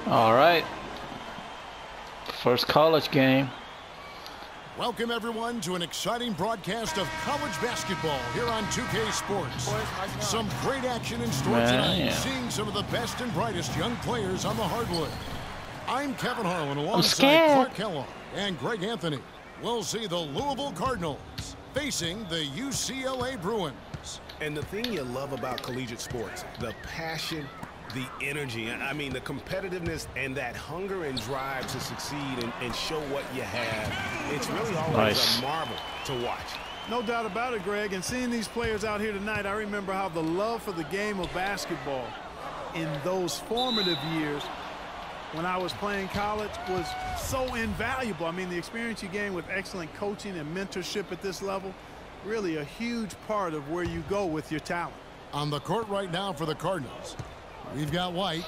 All right. First college game. Welcome, everyone, to an exciting broadcast of college basketball here on 2K Sports. Some great action in store tonight, seeing some of the best and brightest young players on the hardwood. I'm Kevin Harlan alongside Clark Kellogg and Greg Anthony. We'll see the Louisville Cardinals facing the UCLA Bruins. And the thing you love about collegiate sports, the passion, the energy, I mean the competitiveness and that hunger and drive to succeed and show what you have. It's really always a marvel to watch. No doubt about it, Greg. And seeing these players out here tonight, I remember how the love for the game of basketball in those formative years when I was playing college was so invaluable. I mean, the experience you gain with excellent coaching and mentorship at this level, really a huge part of where you go with your talent. On the court right now for the Cardinals, we've got White.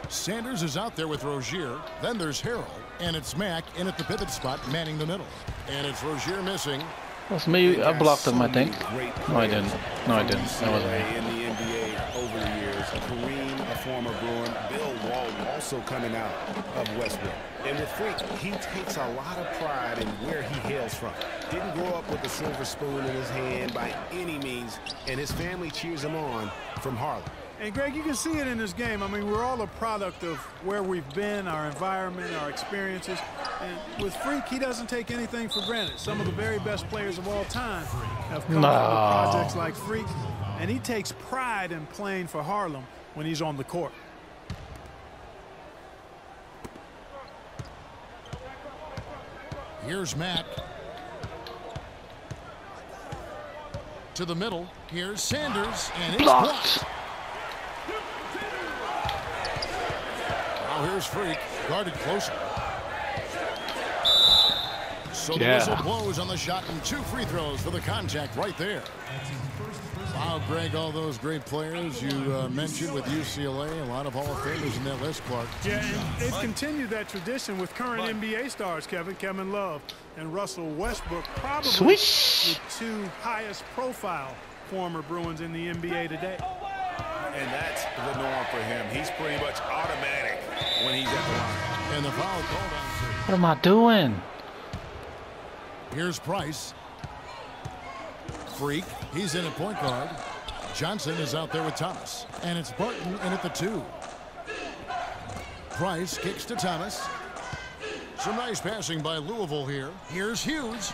Sanders is out there with Rozier. Then there's Harrell. And it's Mack in at the pivot spot, manning the middle. And it's Rozier missing. That's me. I blocked him, I think. No, I didn't. No, I didn't. That wasn't me. In the NBA over the years, Kareem, a former Bruin, Bill Walton also coming out of Westbrook. And with Freak, he takes a lot of pride in where he hails from. Didn't grow up with a silver spoon in his hand by any means, and his family cheers him on from Harlem. And Greg, you can see it in this game. I mean, we're all a product of where we've been, our environment, our experiences. And with Freak, he doesn't take anything for granted. Some of the very best players of all time have come from projects like Freak, and he takes pride in playing for Harlem when he's on the court. Here's Mack. To the middle. Here's Sanders, and it's blocked. Now here's Freak, guarded closer. So the whistle blows on the shot, and 2 free throws for the contact right there. Wow, Greg, all those great players you mentioned with UCLA, a lot of Hall of Famers in that list, Clark. Yeah, and they've continued that tradition with current NBA stars, Kevin Love and Russell Westbrook, probably the 2 highest profile former Bruins in the NBA today. And that's the norm for him. He's pretty much automatic when he's at the line. And the foul called on Freak. What am I doing? Here's Price. Freak, he's in at point guard. Johnson is out there with Thomas. And it's Barton in at the 2. Price kicks to Thomas. Some nice passing by Louisville here. Here's Hughes.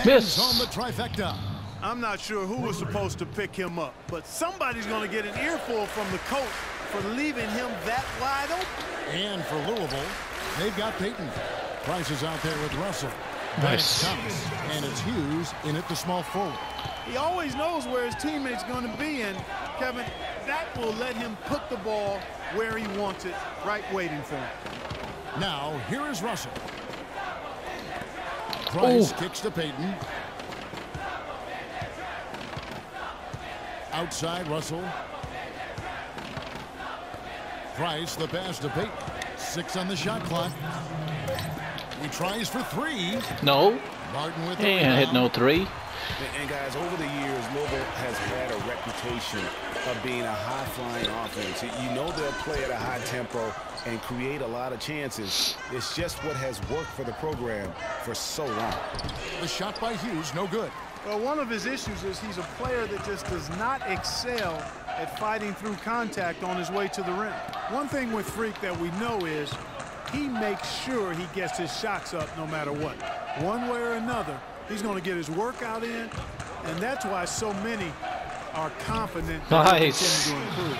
Miss on the trifecta. I'm not sure who was supposed to pick him up, but somebody's going to get an earful from the coach for leaving him that wide open. And for Louisville, they've got Payton. Price is out there with Russell. Nice. Thomas, and it's Hughes in at the small forward. He always knows where his teammate's going to be, and Kevin, that will let him put the ball where he wants it, right waiting for him. Now, here is Russell. Price kicks to Payton. Outside, Russell. Price, the pass to Payton. 6 on the shot clock. He tries for 3. No. Martin with he ain't hit no 3. And guys, over the years, Louisville has had a reputation of being a high-flying offense. You know they'll play at a high tempo and create a lot of chances. It's just what has worked for the program for so long. The shot by Hughes, no good. Well, one of his issues is he's a player that just does not excel at fighting through contact on his way to the rim. One thing with Freak that we know is he makes sure he gets his shots up no matter what. One way or another, he's going to get his workout in, and that's why so many are confident that he can continue to improve.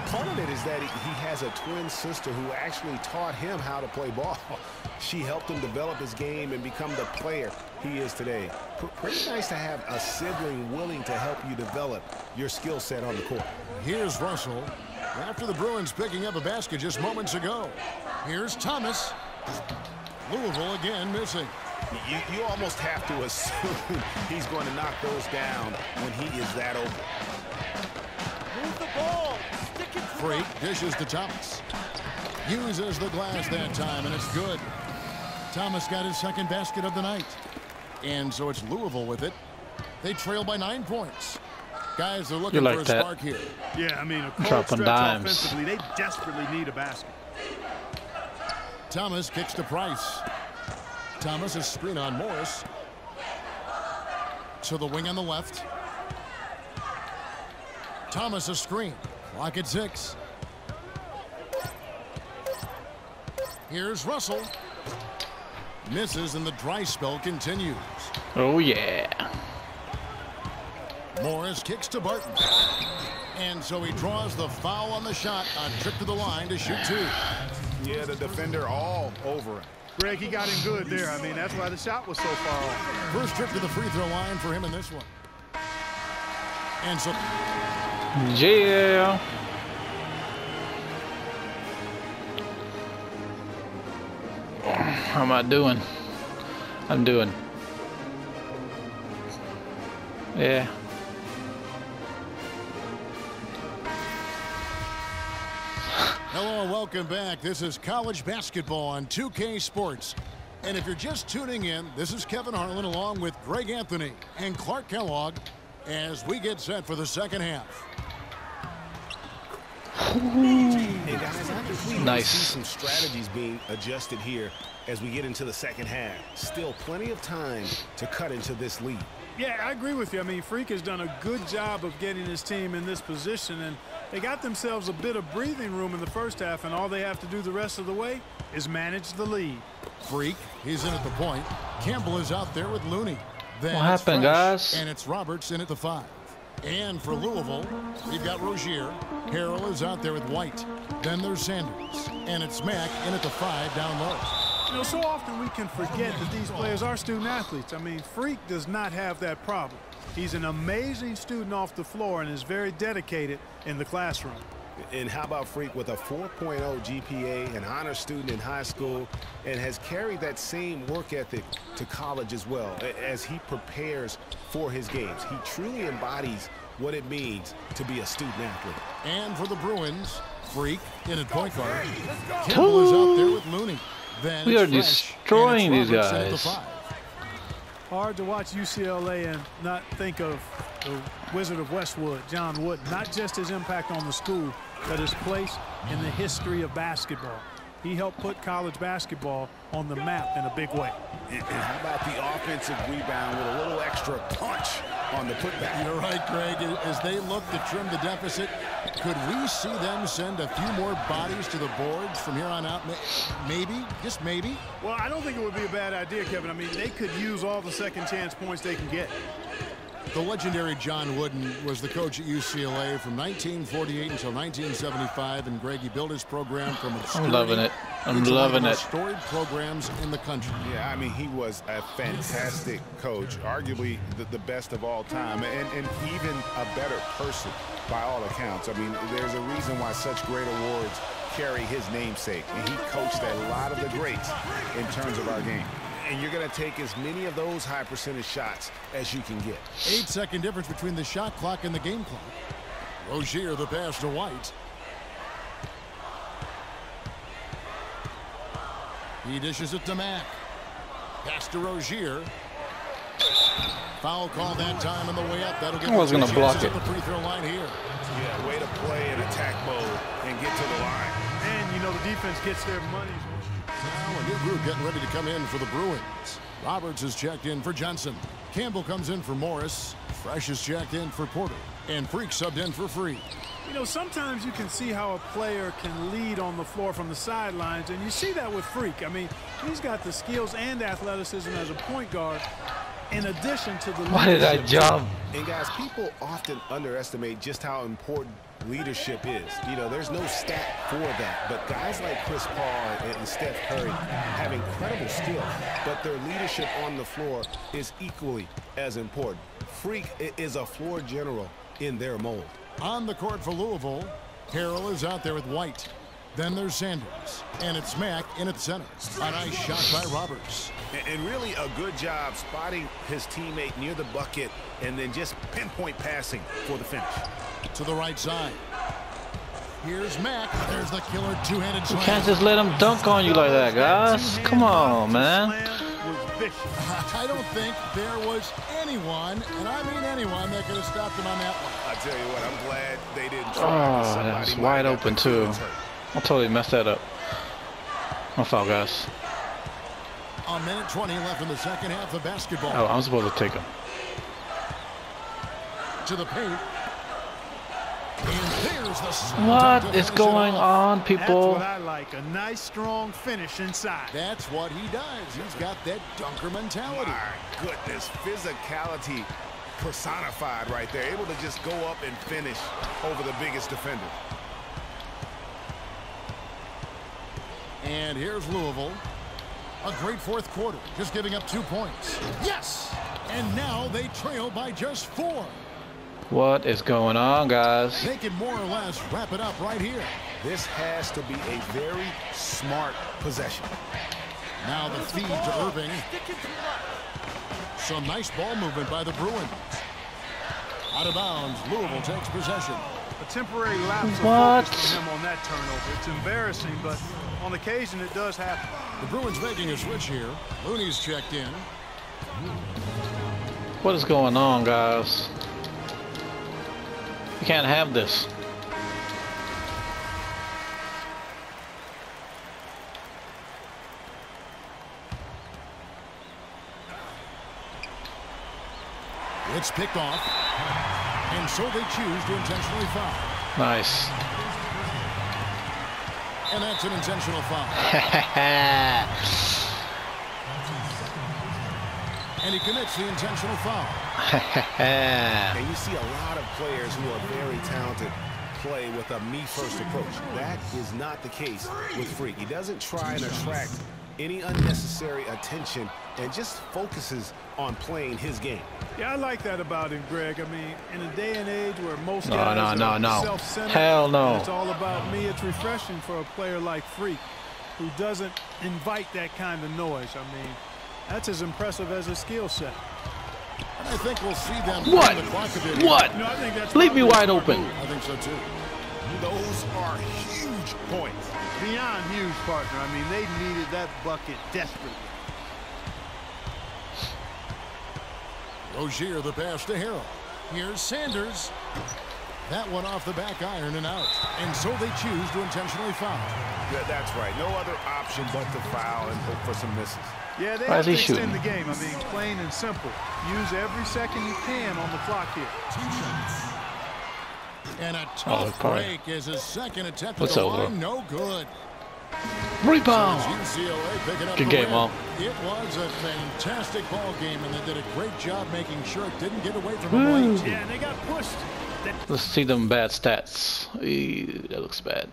Part of it is that he has a twin sister who actually taught him how to play ball. She helped him develop his game and become the player he is today. Pretty nice to have a sibling willing to help you develop your skill set on the court. Here's Russell after the Bruins picking up a basket just moments ago. Here's Thomas. Louisville again missing. You almost have to assume he's going to knock those down when he is that open. Move the ball. Stick it. Freak dishes to Thomas. Uses the glass that time, and it's good. Thomas got his 2nd basket of the night. And so it's Louisville with it. They trail by 9 points. Guys, they're looking for a spark here. Yeah, I mean, a cold stretch offensively, they desperately need a basket. Thomas kicks to Price. Thomas is screen on Morris. To the wing on the left. Thomas a screen. Clock at 6. Here's Russell. Misses and the dry spell continues. Oh yeah. Morris kicks to Barton. And so he draws the foul on the shot. A trip to the line to shoot 2. Yeah, the defender all over him. Greg, he got him good there. I mean, that's why the shot was so far off. First trip to the free throw line for him in this one. And so Yeah. How am I doing? I'm doing. Yeah. hello and welcome back. This is college basketball on 2K Sports. And if you're just tuning in, this is Kevin Harlan along with Greg Anthony and Clark Kellogg as we get set for the second half. Hey guys, I think we Nice. see some strategies being adjusted here as we get into the second half. Still plenty of time to cut into this lead. Yeah, I agree with you. I mean, Freak has done a good job of getting his team in this position, and they got themselves a bit of breathing room in the first half, and all they have to do the rest of the way is manage the lead. Freak, he's in at the point. Campbell is out there with Looney. Then What it's happened, Fresh, guys? And it's Roberts in at the 5. And for Louisville, we've got Rozier. Harrell is out there with White. Then there's Sanders. And it's Mack in at the 5 down low. You know, so often we can forget that these players are student athletes. I mean, Freak does not have that problem. He's an amazing student off the floor and is very dedicated in the classroom. And how about Freak with a 4.0 GPA, an honor student in high school, and has carried that same work ethic to college as well as he prepares for his games. He truly embodies what it means to be a student athlete. And for the Bruins, Freak in at point guard. Campbell is out there with Looney. Then We it's are Fresh, destroying and it's these Roberts in at the guys. 5. Hard to watch UCLA and not think of the Wizard of Westwood, John Wooden. Not just his impact on the school, but his place in the history of basketball. He helped put college basketball on the map in a big way. And how about the offensive rebound with a little extra punch on the putback? You're right, Greg. As they look to trim the deficit, could we see them send a few more bodies to the boards from here on out? Maybe, just maybe. Well, I don't think it would be a bad idea, Kevin. I mean, they could use all the second chance points they can get. The legendary John Wooden was the coach at UCLA from 1948 until 1975, and Greg, he built his program from obscurity. I'm loving it. I'm into one of the loving most it. storied programs in the country. Yeah, I mean, he was a fantastic coach, arguably the best of all time, and even a better person by all accounts. I mean, there's a reason why such great awards carry his namesake, and he coached a lot of the greats in terms of our game. And you're going to take as many of those high percentage shots as you can get. 8-second difference between the shot clock and the game clock. Rozier, the pass to White. He dishes it to Mack. Pass to Rozier. Foul call that time on the way up. That'll get I was the gonna two block chances it. at the free throw line here. Yeah, way to play in attack mode and get to the line. And, you know, the defense gets their money's worth. Now a new group getting ready to come in for the Bruins. Roberts is checked in for Johnson. Campbell comes in for Morris. Fresh is checked in for Porter. And Freak subbed in for Free. You know, sometimes you can see how a player can lead on the floor from the sidelines, and you see that with Freak. I mean, he's got the skills and athleticism as a point guard in addition to the Why did I leadership. jump? And guys, people often underestimate just how important leadership is. You know, there's no stat for that, but guys like Chris Paul and Steph Curry have incredible skill, but their leadership on the floor is equally as important. Freak is a floor general in their mold. On the court for Louisville, Harrell is out there with White. Then there's Sanders. And it's Mack in at center. A nice shot by Roberts. And really a good job spotting his teammate near the bucket and then just pinpoint passing for the finish. To the right side. Here's Mack. There's the killer two-handed You slam. can't just let him dunk on you like that, guys. Come on, man. Was vicious. I don't think there was anyone, and I mean anyone, that could have stopped him on that one. I tell you what, I'm glad they didn't try. Oh, Somebody that's might wide have open their too. feelings hurt. I totally messed that up. My foul, guys. A minute 20 left in the second half of basketball. Oh, I'm supposed to take him. To the paint. And there's the What is going on, people? That's what I like. A nice, strong finish inside. That's what he does. He's got that dunker mentality. My goodness, physicality personified right there. Able to just go up and finish over the biggest defender. And here's Louisville. A great fourth quarter, just giving up 2 points. Yes! And now they trail by just 4. What is going on, guys? They can more or less wrap it up right here. This has to be a very smart possession. Now the feed to Irving. Some nice ball movement by the Bruins. Out of bounds, Louisville takes possession. A temporary lapse of focus for him on that turnover. It's embarrassing, but on occasion it does happen. The Bruins making a switch here. Looney's checked in. What is going on, guys? You can't have this. It's picked off. And so they choose to intentionally foul. Nice. And that's an intentional foul. And he commits the intentional foul. And you see a lot of players who are very talented play with a me-first approach. That is not the case with Freak. He doesn't try and attract any unnecessary attention and just focuses on playing his game. Yeah, I like that about him, Greg. I mean, in a day and age where most guys are self-centered, hell no. It's all about me. It's refreshing for a player like Freak, who doesn't invite that kind of noise. I mean, that's as impressive as his skill set. And I think we'll see them. What? The clock a bit. What? No, I think that's Leave me wide open. I think so too. Those are huge points. Beyond huge, partner. I mean, they needed that bucket desperately. Rozier the pass to Harrell. Here's Sanders. That one off the back iron and out. And so they choose to intentionally foul. Yeah, that's right. No other option but to foul and hope for some misses. Yeah, they have to extend the game. I mean, plain and simple. Use every second you can on the clock here. And a tough break is his second attempt at What's the over? line. No good. Rebound. UCLA picking up Good the game, win. Mom. It was a fantastic ball game, and they did a great job making sure it didn't get away from them late. Yeah, and they got pushed. Let's see them bad stats. Eee, that looks bad.